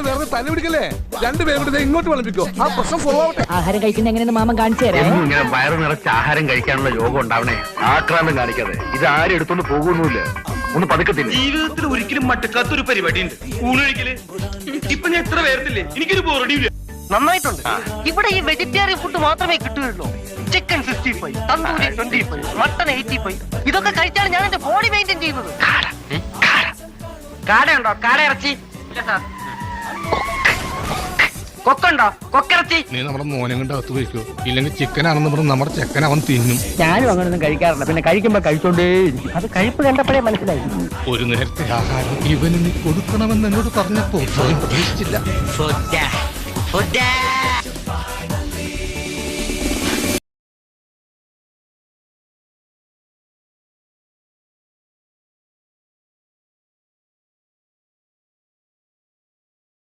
വേറെ തന്നെ പിടിക്കല്ലേ? രണ്ടുപേരും കൂടെ ഇങ്ങോട്ട് വിളമ്പിക്കോ. ആ പ്രശ്നം ഫോളോ ആവട്ടെ. ആഹാരം കഴിക്കുന്ന എങ്ങനെയെന്ന് മാമൻ കാണിച്ചു തരാം. ഇങ്ങനെ വയറ് നിറച്ച് ആഹാരം കഴിക്കാനുള്ള യോഗം ഉണ്ടാവണേ. ആക്രാന്തം കാണിക്കാതെ. ഇത് ആരും എടുത്തോണ്ട് പോകുന്നില്ല. ഒന്ന് പതുക്കത്തില്ല. ജീവിതത്തിൽ ഒരിക്കലും മട്ടക്കാത്തൊരു പരിപാടി ഉണ്ട്, ഊണൊഴിക്കല്. ഇപ്പൊ ഞാൻ എത്ര പേർത്തില്ലേ, എനിക്കൊരു ബോറടിയില്ല. നന്നായിട്ടുണ്ട്. ഇവിടെ ഈ വെജിറ്റേറിയൻ ഫുഡ് മാത്രമേ കിട്ടുകയുള്ളൂ. Chicken 65, tandoori 25, mutton 85. ഇതൊക്കെ കഴിച്ചാണ് ഞാൻ എന്റെ ബോഡി മെയിൻറ്റെയിൻ ചെയ്യുന്നത്. കാടയുണ്ടോ? കാട ഇറച്ചി കൊക്കുണ്ടോ? കൊക്കിറച്ചി. നീ നമ്മുടെ മോനെ കൊണ്ട് അകത്ത് പോയിക്കോ. ഇല്ലെങ്കിൽ ചിക്കനാണെന്ന് പറഞ്ഞ് നമ്മുടെ ചെക്കൻ അവൻ തിന്നും. ഞാനും അങ്ങനൊന്നും കഴിക്കാറില്ല. പിന്നെ കഴിക്കുമ്പോ കഴിച്ചോണ്ടേയിരിക്കും. അത് കഴിപ്പ് കണ്ടപ്പോഴേ മനസ്സിലായി. ഒരു നേരത്തെ ആഹാരം ഇവന് നീ കൊടുക്കണമെന്ന് എന്നോട് പറഞ്ഞപ്പോ സ്വയം പ്രതീക്ഷിച്ചില്ല.